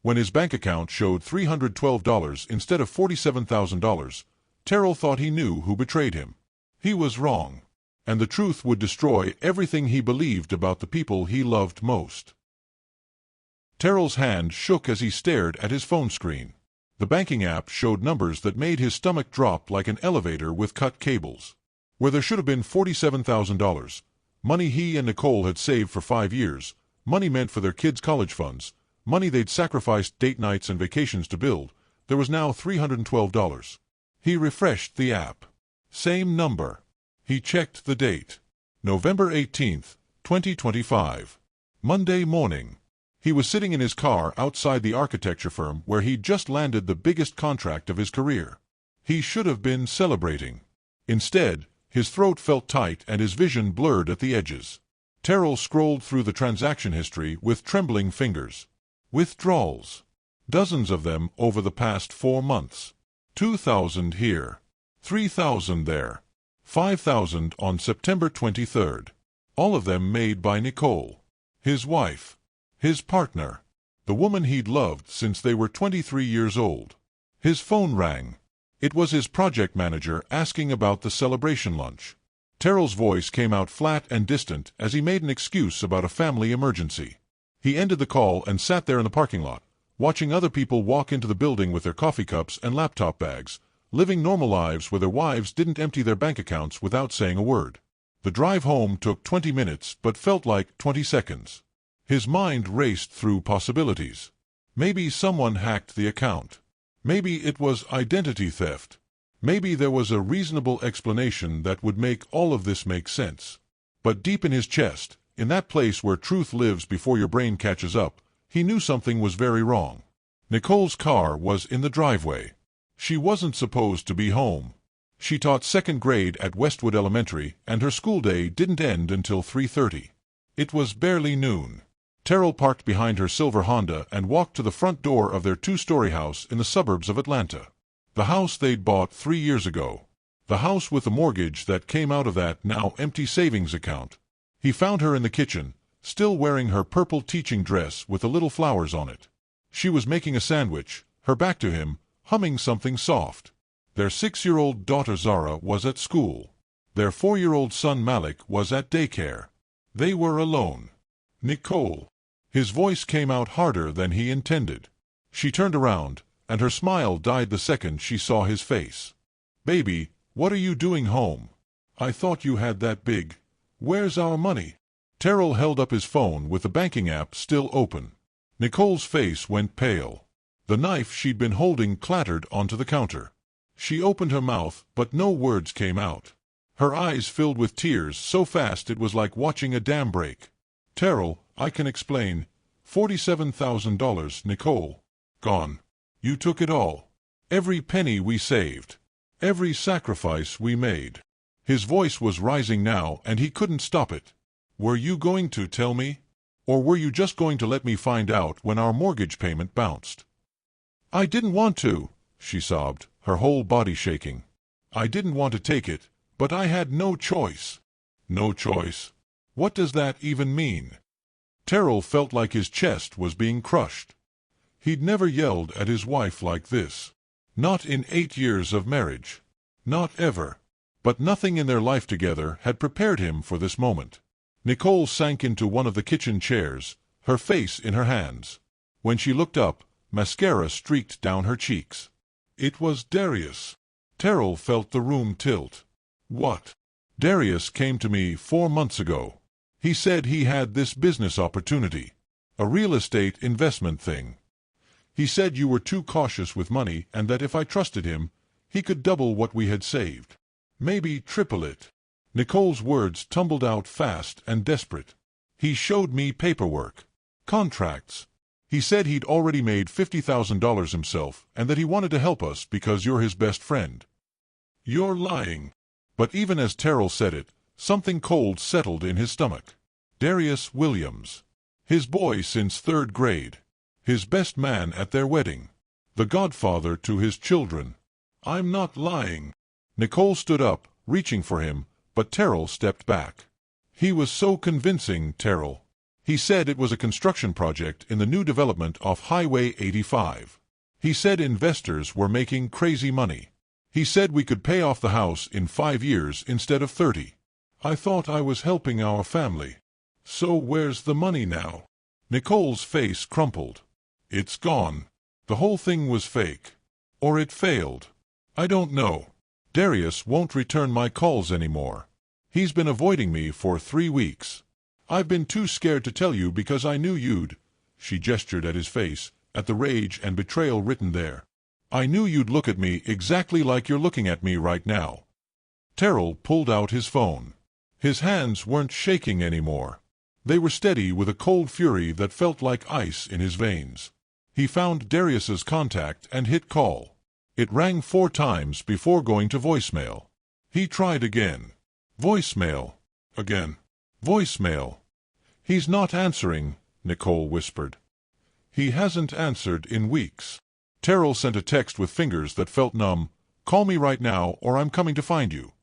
When his bank account showed $312 instead of $47,000, Terrell thought he knew who betrayed him. He was wrong, and the truth would destroy everything he believed about the people he loved most. Terrell's hand shook as he stared at his phone screen. The banking app showed numbers that made his stomach drop like an elevator with cut cables. Where there should have been $47,000, money he and Nicole had saved for 5 years, money meant for their kids' college funds, money they'd sacrificed date nights and vacations to build, there was now $312. He refreshed the app. Same number. He checked the date. November 18th, 2025. Monday morning. He was sitting in his car outside the architecture firm where he'd just landed the biggest contract of his career. He should have been celebrating. Instead, his throat felt tight and his vision blurred at the edges. Terrell scrolled through the transaction history with trembling fingers. Withdrawals. Dozens of them over the past 4 months. 2,000 here. 3,000 there. 5,000 on September 23rd. All of them made by Nicole. His wife. His partner. The woman he'd loved since they were 23 years old. His phone rang. It was his project manager asking about the celebration lunch. Terrell's voice came out flat and distant as he made an excuse about a family emergency. He ended the call and sat there in the parking lot, watching other people walk into the building with their coffee cups and laptop bags, living normal lives where their wives didn't empty their bank accounts without saying a word. The drive home took 20 minutes but felt like 20 seconds. His mind raced through possibilities. Maybe someone hacked the account. Maybe it was identity theft. Maybe there was a reasonable explanation that would make all of this make sense. But deep in his chest, in that place where truth lives before your brain catches up, he knew something was very wrong. Nicole's car was in the driveway. She wasn't supposed to be home. She taught 2nd grade at Westwood Elementary, and her school day didn't end until 3:30. It was barely noon. Terrell parked behind her silver Honda and walked to the front door of their 2-story house in the suburbs of Atlanta. The house they'd bought 3 years ago. The house with the mortgage that came out of that now empty savings account. He found her in the kitchen, still wearing her purple teaching dress with the little flowers on it. She was making a sandwich, her back to him, humming something soft. Their 6-year-old daughter Zara was at school. Their 4-year-old son Malik was at daycare. They were alone. Nicole. His voice came out harder than he intended. She turned around, and her smile died the second she saw his face. "Baby, what are you doing home? I thought you had that big. Where's our money?" Terrell held up his phone with the banking app still open. Nicole's face went pale. The knife she'd been holding clattered onto the counter. She opened her mouth, but no words came out. Her eyes filled with tears so fast it was like watching a dam break. "Terrell, I can explain. $47,000, Nicole. Gone. You took it all. Every penny we saved. Every sacrifice we made." His voice was rising now, and he couldn't stop it. "Were you going to tell me? Or were you just going to let me find out when our mortgage payment bounced?" "I didn't want to," she sobbed, her whole body shaking. "I didn't want to take it, but I had no choice." "No choice? What does that even mean?" Terrell felt like his chest was being crushed. He'd never yelled at his wife like this. Not in 8 years of marriage. Not ever. But nothing in their life together had prepared him for this moment. Nicole sank into one of the kitchen chairs, her face in her hands. When she looked up, mascara streaked down her cheeks. It was Darius. Terrell felt the room tilt. "What?" "Darius came to me 4 months ago. He said he had this business opportunity. A real estate investment thing. He said you were too cautious with money and that if I trusted him, he could double what we had saved. Maybe triple it." Nicole's words tumbled out fast and desperate. "He showed me paperwork. Contracts. He said he'd already made $50,000 himself and that he wanted to help us because you're his best friend." "You're lying." But even as Terrell said it, something cold settled in his stomach. Darius Williams. His boy since 3rd grade. His best man at their wedding. The godfather to his children. "I'm not lying." Nicole stood up, reaching for him, but Terrell stepped back. "He was so convincing, Terrell. He said it was a construction project in the new development off Highway 85. He said investors were making crazy money. He said we could pay off the house in 5 years instead of 30. I thought I was helping our family. So where's the money now? Nicole's face crumpled. It's gone. The whole thing was fake. Or it failed. I don't know. Darius won't return my calls anymore. He's been avoiding me for 3 weeks. I've been too scared to tell you because I knew you'd— She gestured at his face, at the rage and betrayal written there. I knew you'd look at me exactly like you're looking at me right now. Terrell pulled out his phone. His hands weren't shaking anymore. They were steady with a cold fury that felt like ice in his veins. He found Darius's contact and hit call. It rang 4 times before going to voicemail. He tried again. Voicemail. Again. Voicemail. He's not answering, Nicole whispered. He hasn't answered in weeks. Terrell sent a text with fingers that felt numb. Call me right now or I'm coming to find you.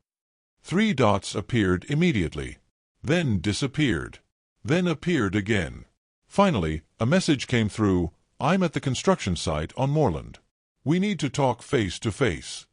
3 dots appeared immediately. Then disappeared. Then appeared again. Finally, a message came through. I'm at the construction site on Moreland. We need to talk face to face.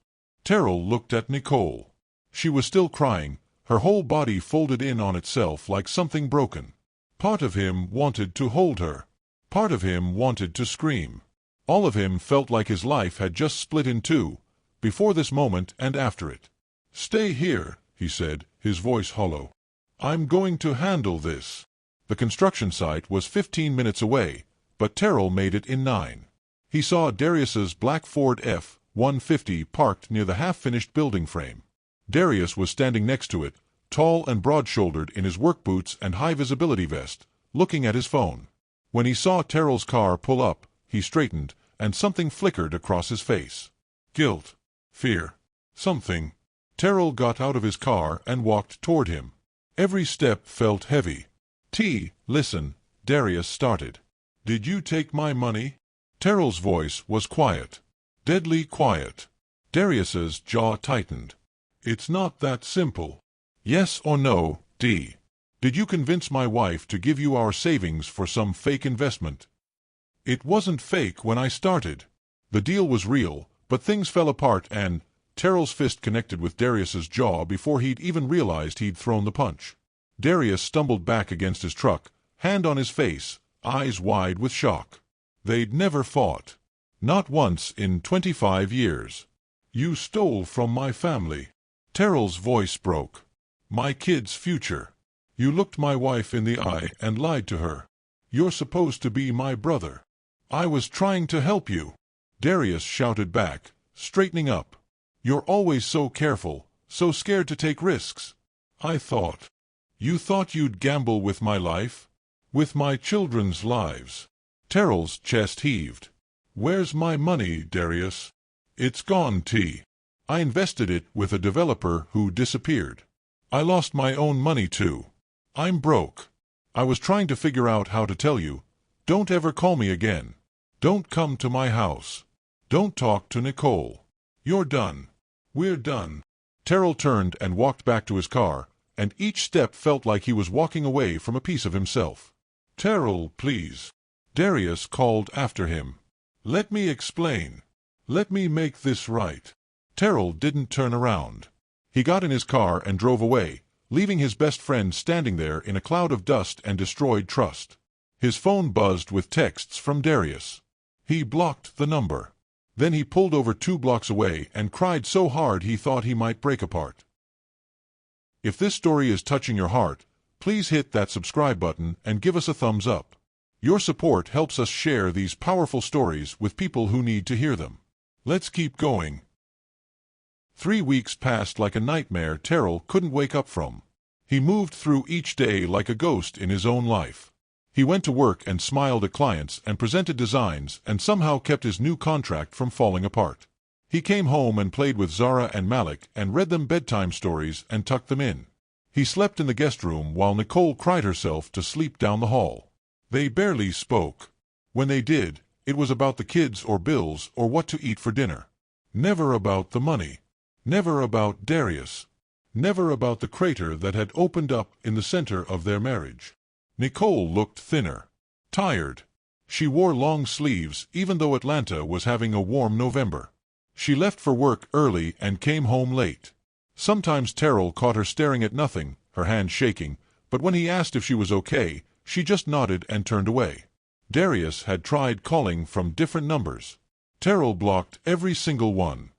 Terrell looked at Nicole. She was still crying, her whole body folded in on itself like something broken. Part of him wanted to hold her. Part of him wanted to scream. All of him felt like his life had just split in 2, before this moment and after it. Stay here, he said, his voice hollow. I'm going to handle this. The construction site was 15 minutes away, but Terrell made it in 9. He saw Darius's black Ford F-150 parked near the half-finished building frame. Darius was standing next to it, tall and broad-shouldered in his work boots and high-visibility vest, looking at his phone. When he saw Terrell's car pull up, he straightened, and something flickered across his face. Guilt. Fear. Something. Terrell got out of his car and walked toward him. Every step felt heavy. Listen, Darius started. Did you take my money? Terrell's voice was quiet. Deadly quiet. Darius's jaw tightened. It's not that simple. Yes or no, D. Did you convince my wife to give you our savings for some fake investment? It wasn't fake when I started. The deal was real, but things fell apart and— Terrell's fist connected with Darius's jaw before he'd even realized he'd thrown the punch. Darius stumbled back against his truck, hand on his face, eyes wide with shock. They'd never fought. Not once in 25 years. You stole from my family. Terrell's voice broke. My kid's future. You looked my wife in the eye and lied to her. You're supposed to be my brother. I was trying to help you. Darius shouted back, straightening up. You're always so careful, so scared to take risks. I thought. You thought you'd gamble with my life? With my children's lives? Terrell's chest heaved. Where's my money, Darius? It's gone, T. I invested it with a developer who disappeared. I lost my own money too. I'm broke. I was trying to figure out how to tell you. Don't ever call me again. Don't come to my house. Don't talk to Nicole. You're done. We're done. Terrell turned and walked back to his car, and each step felt like he was walking away from a piece of himself. Terrell, please. Darius called after him. Let me explain. Let me make this right. Terrell didn't turn around. He got in his car and drove away, leaving his best friend standing there in a cloud of dust and destroyed trust. His phone buzzed with texts from Darius. He blocked the number. Then he pulled over 2 blocks away and cried so hard he thought he might break apart. If this story is touching your heart, please hit that subscribe button and give us a thumbs up. Your support helps us share these powerful stories with people who need to hear them. Let's keep going. 3 weeks passed like a nightmare Terrell couldn't wake up from. He moved through each day like a ghost in his own life. He went to work and smiled at clients and presented designs and somehow kept his new contract from falling apart. He came home and played with Zara and Malik and read them bedtime stories and tucked them in. He slept in the guest room while Nicole cried herself to sleep down the hall. They barely spoke. When they did, it was about the kids or bills or what to eat for dinner. Never about the money. Never about Darius. Never about the crater that had opened up in the center of their marriage. Nicole looked thinner. Tired. She wore long sleeves even though Atlanta was having a warm November. She left for work early and came home late. Sometimes Terrell caught her staring at nothing, her hand shaking, but when he asked if she was okay, she just nodded and turned away. Darius had tried calling from different numbers. Terrell blocked every single one.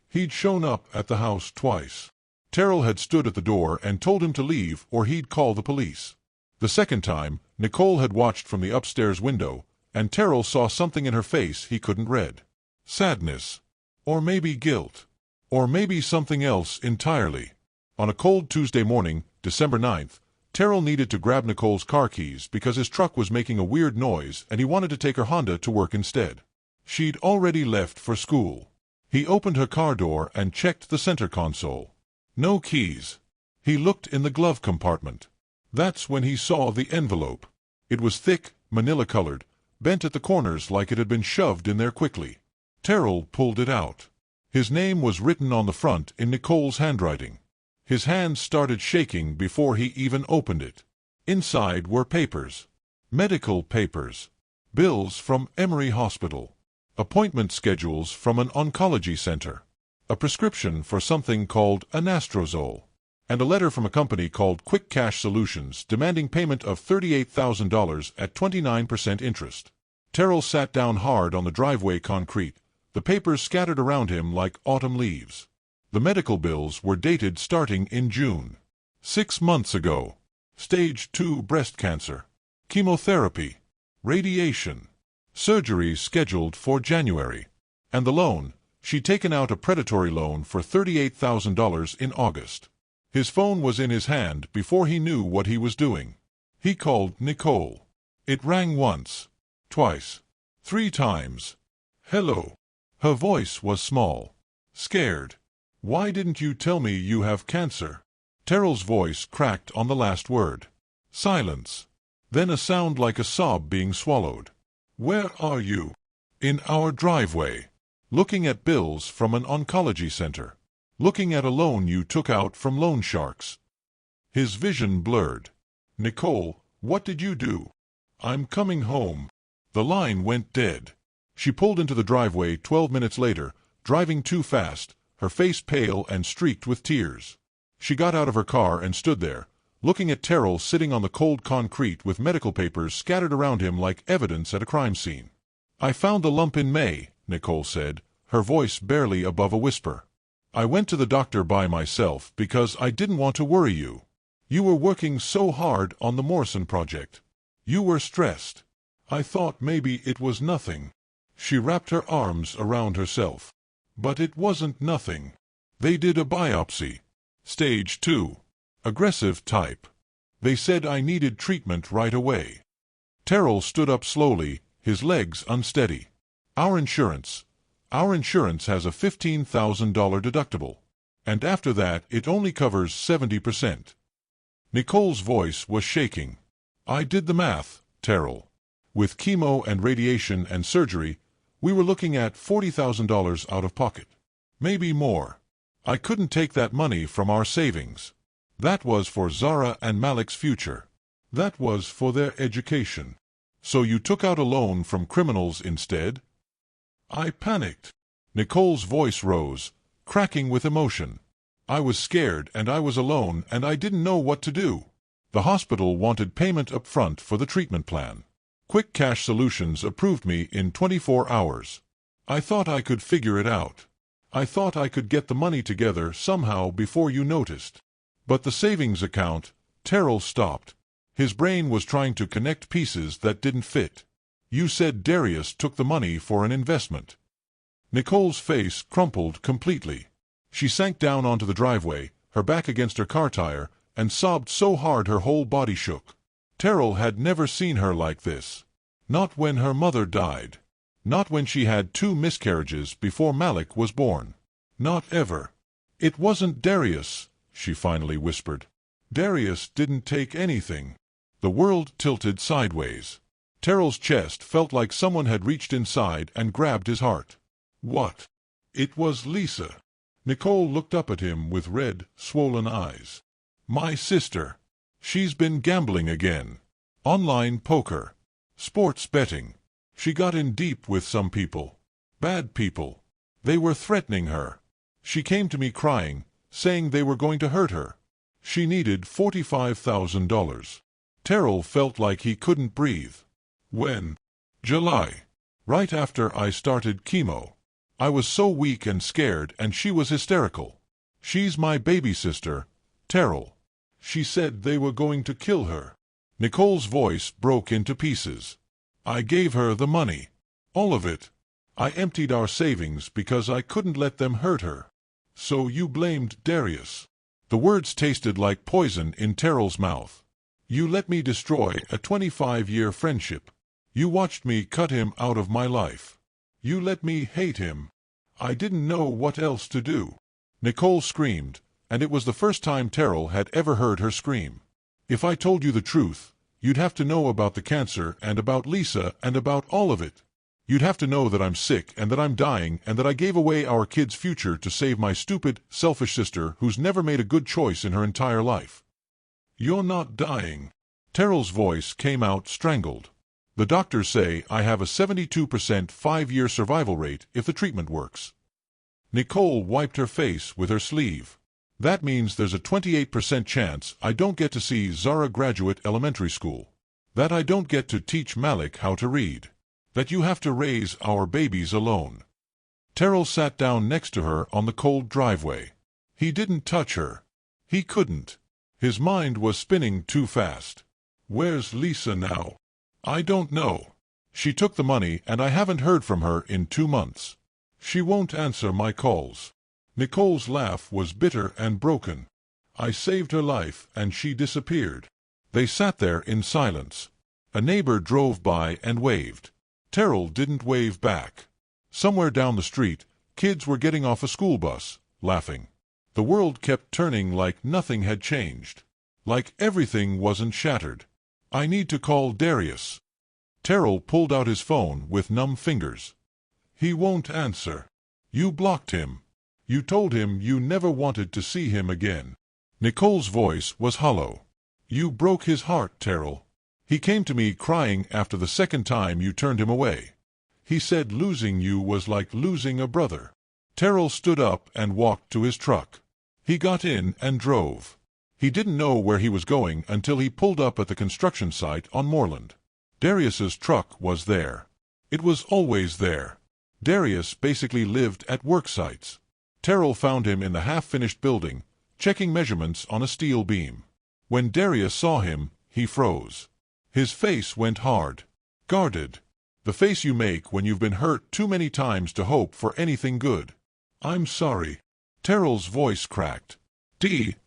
He'd shown up at the house twice. Terrell had stood at the door and told him to leave or he'd call the police. The second time, Nicole had watched from the upstairs window, and Terrell saw something in her face he couldn't read. Sadness. Or maybe guilt. Or maybe something else entirely. On a cold Tuesday morning, December 9th, Terrell needed to grab Nicole's car keys because his truck was making a weird noise and he wanted to take her Honda to work instead. She'd already left for school. He opened her car door and checked the center console. No keys. He looked in the glove compartment. That's when he saw the envelope. It was thick, manila-colored, bent at the corners like it had been shoved in there quickly. Terrell pulled it out. His name was written on the front in Nicole's handwriting. His hands started shaking before he even opened it. Inside were papers. Medical papers. Bills from Emory Hospital. Appointment schedules from an oncology center. A prescription for something called anastrozole. And a letter from a company called Quick Cash Solutions demanding payment of $38,000 at 29% interest. Terrell sat down hard on the driveway concrete, the papers scattered around him like autumn leaves. The medical bills were dated starting in June. 6 months ago. Stage 2 breast cancer. Chemotherapy. Radiation. Surgery scheduled for January. And the loan. She'd taken out a predatory loan for $38,000 in August. His phone was in his hand before he knew what he was doing. He called Nicole. It rang once. Twice. 3 times. Hello. Her voice was small. Scared. Why didn't you tell me you have cancer? Terrell's voice cracked on the last word. Silence. Then a sound like a sob being swallowed. Where are you? In our driveway. Looking at bills from an oncology center. Looking at a loan you took out from loan sharks. His vision blurred. Nicole, what did you do? I'm coming home. The line went dead. She pulled into the driveway 12 minutes later, driving too fast, her face pale and streaked with tears. She got out of her car and stood there, looking at Terrell sitting on the cold concrete with medical papers scattered around him like evidence at a crime scene. I found the lump in May, Nicole said, her voice barely above a whisper. I went to the doctor by myself because I didn't want to worry you. You were working so hard on the Morrison project. You were stressed. I thought maybe it was nothing. She wrapped her arms around herself. But it wasn't nothing. They did a biopsy. Stage 2. Aggressive type. They said I needed treatment right away. Terrell stood up slowly, his legs unsteady. Our insurance has a $15,000 deductible. And after that it only covers 70%. Nicole's voice was shaking. I did the math, Terrell. With chemo and radiation and surgery, we were looking at $40,000 out of pocket. Maybe more. I couldn't take that money from our savings. That was for Zara and Malik's future. That was for their education. So you took out a loan from criminals instead? I panicked. Nicole's voice rose, cracking with emotion. I was scared and I was alone and I didn't know what to do. The hospital wanted payment up front for the treatment plan. Quick Cash Solutions approved me in 24 hours. I thought I could figure it out. I thought I could get the money together somehow before you noticed. But the savings account, Terrell stopped. His brain was trying to connect pieces that didn't fit. You said Darius took the money for an investment. Nicole's face crumpled completely. She sank down onto the driveway, her back against her car tire, and sobbed so hard her whole body shook. Terrell had never seen her like this. Not when her mother died. Not when she had 2 miscarriages before Malik was born. Not ever. It wasn't Darius, she finally whispered. Darius didn't take anything. The world tilted sideways. Terrell's chest felt like someone had reached inside and grabbed his heart. What? It was Lisa. Nicole looked up at him with red, swollen eyes. My sister. She's been gambling again. online poker, sports betting. She got in deep with some people. Bad people. They were threatening her. She came to me crying, saying they were going to hurt her. She needed $45,000. Terrell felt like he couldn't breathe. When? July. Right after I started chemo. I was so weak and scared, and she was hysterical. She's my baby sister, Terrell. She said they were going to kill her. Nicole's voice broke into pieces. I gave her the money. All of it. I emptied our savings because I couldn't let them hurt her. So you blamed Darius. The words tasted like poison in Terrell's mouth. You let me destroy a 25-year friendship. You watched me cut him out of my life. You let me hate him. I didn't know what else to do. Nicole screamed, and it was the first time Terrell had ever heard her scream. If I told you the truth, you'd have to know about the cancer and about Lisa and about all of it. You'd have to know that I'm sick and that I'm dying and that I gave away our kid's future to save my stupid, selfish sister who's never made a good choice in her entire life. You're not dying. Terrell's voice came out strangled. The doctors say I have a 72% 5-year survival rate if the treatment works. Nicole wiped her face with her sleeve. That means there's a 28% chance I don't get to see Zara graduate elementary school. That I don't get to teach Malik how to read. That you have to raise our babies alone. Terrell sat down next to her on the cold driveway. He didn't touch her. He couldn't. His mind was spinning too fast. Where's Lisa now? I don't know. She took the money and I haven't heard from her in 2 months. She won't answer my calls. Nicole's laugh was bitter and broken. I saved her life and she disappeared. They sat there in silence. A neighbor drove by and waved. Terrell didn't wave back. Somewhere down the street, kids were getting off a school bus, laughing. The world kept turning like nothing had changed. Like everything wasn't shattered. I need to call Darius. Terrell pulled out his phone with numb fingers. He won't answer. You blocked him. You told him you never wanted to see him again. Nicole's voice was hollow. You broke his heart, Terrell. He came to me crying after the second time you turned him away. He said losing you was like losing a brother. Terrell stood up and walked to his truck. He got in and drove. He didn't know where he was going until he pulled up at the construction site on Moreland. Darius's truck was there. It was always there. Darius basically lived at work sites. Terrell found him in the half-finished building, checking measurements on a steel beam. When Darius saw him, he froze. His face went hard. Guarded. The face you make when you've been hurt too many times to hope for anything good. I'm sorry. Terrell's voice cracked.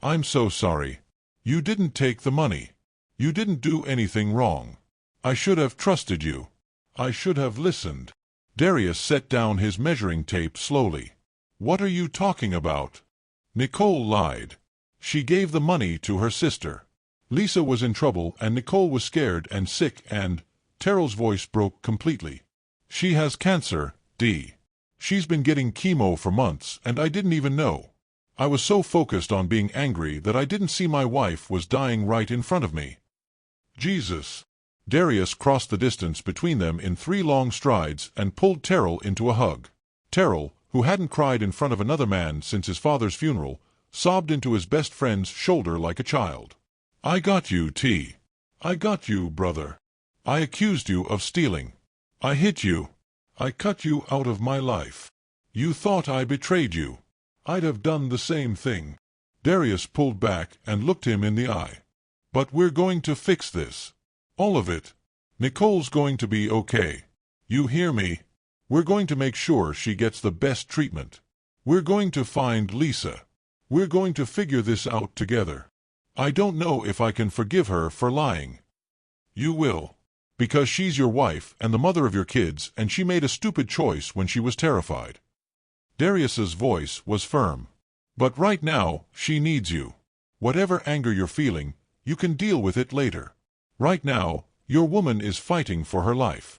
I'm so sorry. You didn't take the money. You didn't do anything wrong. I should have trusted you. I should have listened. Darius set down his measuring tape slowly. What are you talking about? Nicole lied. She gave the money to her sister. Lisa was in trouble and Nicole was scared and sick and... Terrell's voice broke completely. She has cancer, D. She's been getting chemo for months and I didn't even know. I was so focused on being angry that I didn't see my wife was dying right in front of me. Jesus. Darius crossed the distance between them in 3 long strides and pulled Terrell into a hug. Terrell, who hadn't cried in front of another man since his father's funeral, sobbed into his best friend's shoulder like a child. I got you, T. I got you, brother. I accused you of stealing. I hit you. I cut you out of my life. You thought I betrayed you. I'd have done the same thing. Darius pulled back and looked him in the eye. But we're going to fix this. All of it. Nicole's going to be okay. You hear me? We're going to make sure she gets the best treatment. We're going to find Lisa. We're going to figure this out together. I don't know if I can forgive her for lying. You will. Because she's your wife and the mother of your kids, and she made a stupid choice when she was terrified. Darius's voice was firm. But right now, she needs you. Whatever anger you're feeling, you can deal with it later. Right now, your woman is fighting for her life.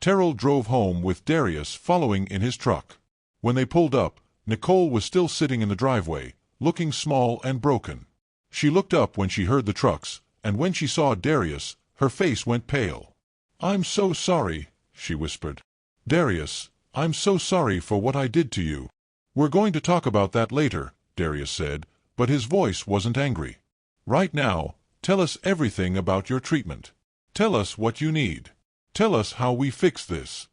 Terrell drove home with Darius following in his truck. When they pulled up, Nicole was still sitting in the driveway, looking small and broken. She looked up when she heard the trucks, and when she saw Darius, Her face went pale. "I'm so sorry," she whispered. "Darius, I'm so sorry for what I did to you." "We're going to talk about that later," Darius said, but his voice wasn't angry. "Right now, tell us everything about your treatment. Tell us what you need. Tell us how we fix this."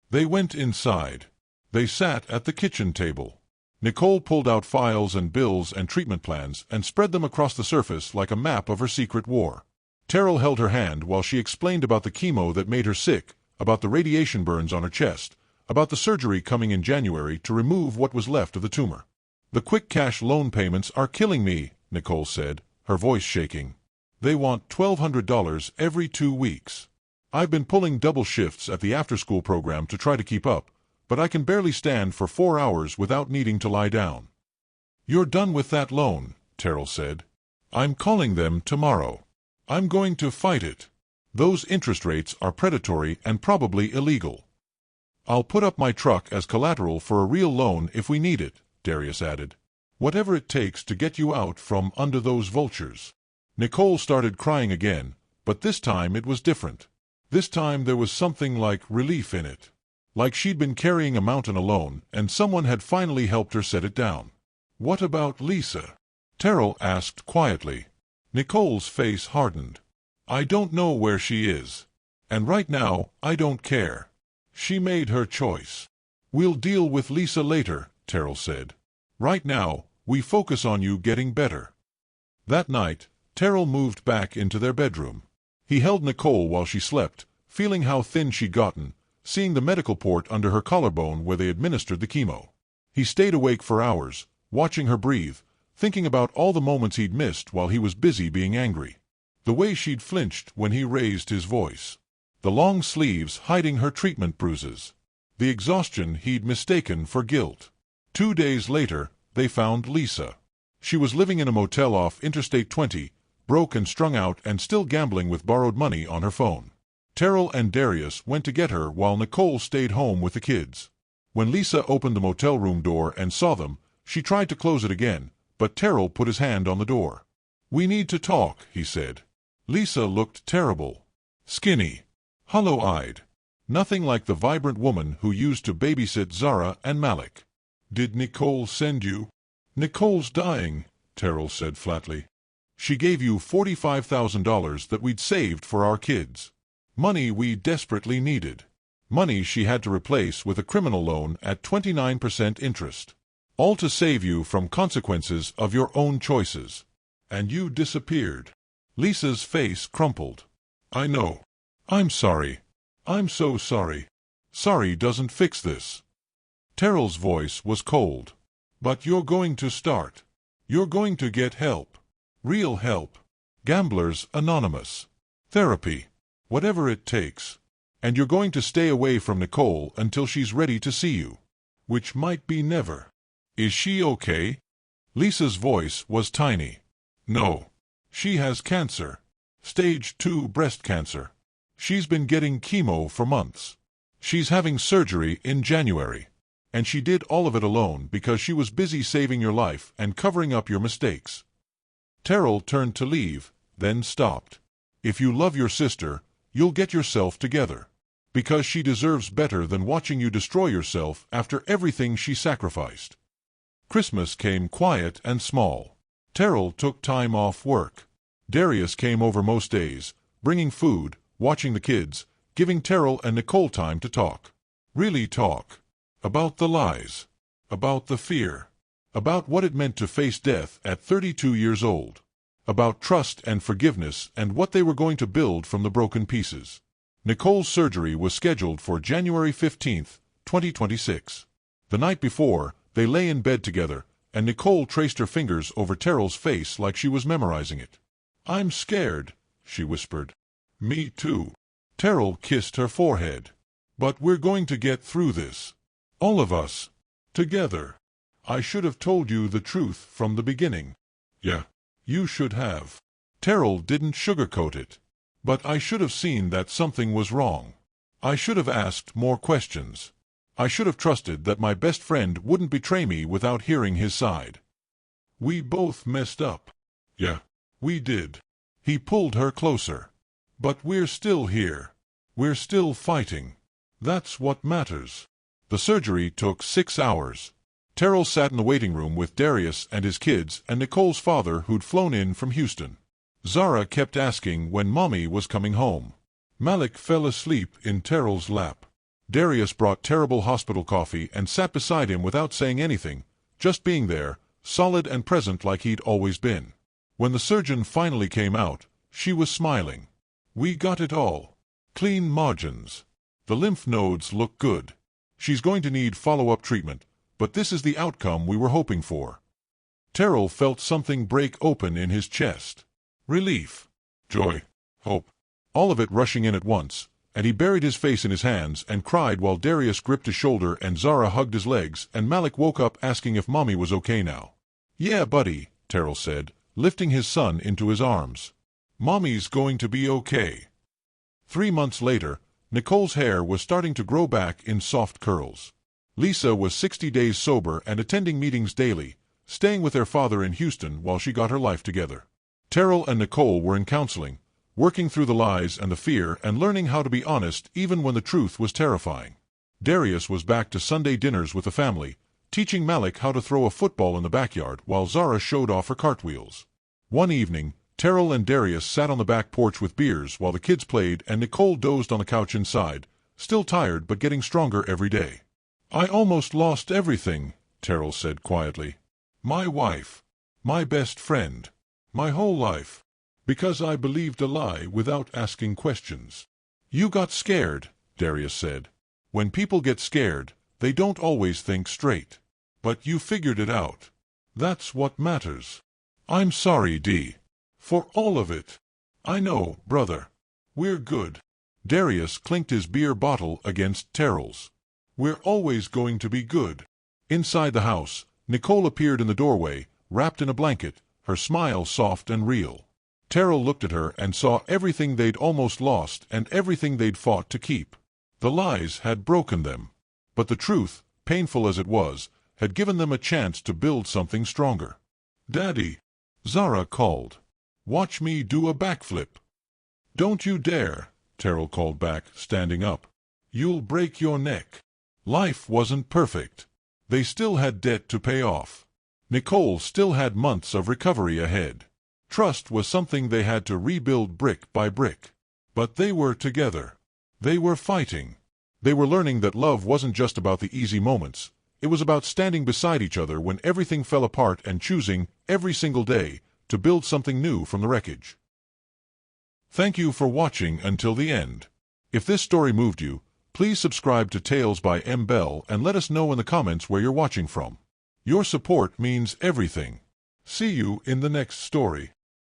They went inside. They sat at the kitchen table. Nicole pulled out files and bills and treatment plans and spread them across the surface like a map of her secret war. Terrell held her hand while she explained about the chemo that made her sick, about the radiation burns on her chest, about the surgery coming in January to remove what was left of the tumor. "The quick cash loan payments are killing me," Nicole said, her voice shaking. "They want $1,200 every 2 weeks. I've been pulling double shifts at the after-school program to try to keep up, but I can barely stand for 4 hours without needing to lie down." "You're done with that loan," Terrell said. "I'm calling them tomorrow. I'm going to fight it. Those interest rates are predatory and probably illegal." "I'll put up my truck as collateral for a real loan if we need it," Darius added. "Whatever it takes to get you out from under those vultures." Nicole started crying again, but this time it was different. This time there was something like relief in it. Like she'd been carrying a mountain alone, and someone had finally helped her set it down. "What about Lisa?" Terrell asked quietly. Nicole's face hardened. "I don't know where she is. And right now, I don't care. She made her choice. We'll deal with Lisa later," Terrell said. "Right now, we focus on you getting better." That night, Terrell moved back into their bedroom. He held Nicole while she slept, feeling how thin she'd gotten, seeing the medical port under her collarbone where they administered the chemo. He stayed awake for hours, watching her breathe, thinking about all the moments he'd missed while he was busy being angry. The way she'd flinched when he raised his voice. The long sleeves hiding her treatment bruises. The exhaustion he'd mistaken for guilt. 2 days later, they found Lisa. She was living in a motel off Interstate 20, broke and strung out and still gambling with borrowed money on her phone. Terrell and Darius went to get her while Nicole stayed home with the kids. When Lisa opened the motel room door and saw them, she tried to close it again, but Terrell put his hand on the door. "We need to talk," he said. Lisa looked terrible. Skinny. Hollow-eyed. Nothing like the vibrant woman who used to babysit Zara and Malik. "Did Nicole send you?" "Nicole's dying," Terrell said flatly. "She gave you $45,000 that we'd saved for our kids. Money we desperately needed. Money she had to replace with a criminal loan at 29% interest. All to save you from consequences of your own choices. And you disappeared." Lisa's face crumpled. "I know. I'm sorry. I'm so sorry. Sorry doesn't fix this." Terrell's voice was cold. "But you're going to start. You're going to get help. Real help. Gamblers Anonymous. Therapy. Whatever it takes. And you're going to stay away from Nicole until she's ready to see you. Which might be never. Is she okay?" Lisa's voice was tiny. "No. She has cancer. Stage 2 breast cancer. She's been getting chemo for months. She's having surgery in January. And she did all of it alone because she was busy saving your life and covering up your mistakes." Terrell turned to leave, then stopped. "If you love your sister, you'll get yourself together. Because she deserves better than watching you destroy yourself after everything she sacrificed." Christmas came quiet and small. Terrell took time off work. Darius came over most days, bringing food, watching the kids, giving Terrell and Nicole time to talk. Really talk. About the lies. About the fear. About what it meant to face death at 32 years old. About trust and forgiveness and what they were going to build from the broken pieces. Nicole's surgery was scheduled for January 15, 2026. The night before, they lay in bed together, and Nicole traced her fingers over Terrell's face like she was memorizing it. "I'm scared," she whispered. "Me too." Terrell kissed her forehead. "But we're going to get through this. All of us. Together. I should have told you the truth from the beginning." "Yeah. You should have." Terrell didn't sugarcoat it. "But I should have seen that something was wrong. I should have asked more questions. I should have trusted that my best friend wouldn't betray me without hearing his side. We both messed up." "Yeah, we did." He pulled her closer. But we're still here. We're still fighting. That's what matters. The surgery took 6 hours. Terrell sat in the waiting room with Darius and his kids and Nicole's father who'd flown in from Houston. Zara kept asking when Mommy was coming home. Malik fell asleep in Terrell's lap. Darius brought terrible hospital coffee and sat beside him without saying anything, just being there, solid and present like he'd always been. When the surgeon finally came out, she was smiling. "We got it all. Clean margins. The lymph nodes look good. She's going to need follow-up treatment, but this is the outcome we were hoping for." Terrell felt something break open in his chest. Relief, joy, hope, all of it rushing in at once, and he buried his face in his hands and cried while Darius gripped his shoulder and Zara hugged his legs and Malik woke up asking if Mommy was okay now. "Yeah, buddy," Terrell said, lifting his son into his arms. "Mommy's going to be okay." 3 months later, Nicole's hair was starting to grow back in soft curls. Lisa was 60 days sober and attending meetings daily, staying with their father in Houston while she got her life together. Terrell and Nicole were in counseling, working through the lies and the fear and learning how to be honest even when the truth was terrifying. Darius was back to Sunday dinners with the family, teaching Malik how to throw a football in the backyard while Zara showed off her cartwheels. One evening, Terrell and Darius sat on the back porch with beers while the kids played and Nicole dozed on the couch inside, still tired but getting stronger every day. "I almost lost everything," Terrell said quietly. "My wife. My best friend. My whole life. Because I believed a lie without asking questions." "You got scared," Darius said. "When people get scared, they don't always think straight. But you figured it out. That's what matters." "I'm sorry, Dee. For all of it." "I know, brother. We're good." Darius clinked his beer bottle against Terrell's. "We're always going to be good." Inside the house, Nicole appeared in the doorway, wrapped in a blanket, her smile soft and real. Terrell looked at her and saw everything they'd almost lost and everything they'd fought to keep. The lies had broken them. But the truth, painful as it was, had given them a chance to build something stronger. "Daddy," Zara called. "Watch me do a backflip." "Don't you dare," Terrell called back, standing up. "You'll break your neck." Life wasn't perfect. They still had debt to pay off. Nicole still had months of recovery ahead. Trust was something they had to rebuild brick by brick. But they were together. They were fighting. They were learning that love wasn't just about the easy moments. It was about standing beside each other when everything fell apart and choosing, every single day, to build something new from the wreckage. Thank you for watching until the end. If this story moved you, please subscribe to Tales by Mbel and let us know in the comments where you're watching from. Your support means everything. See you in the next story.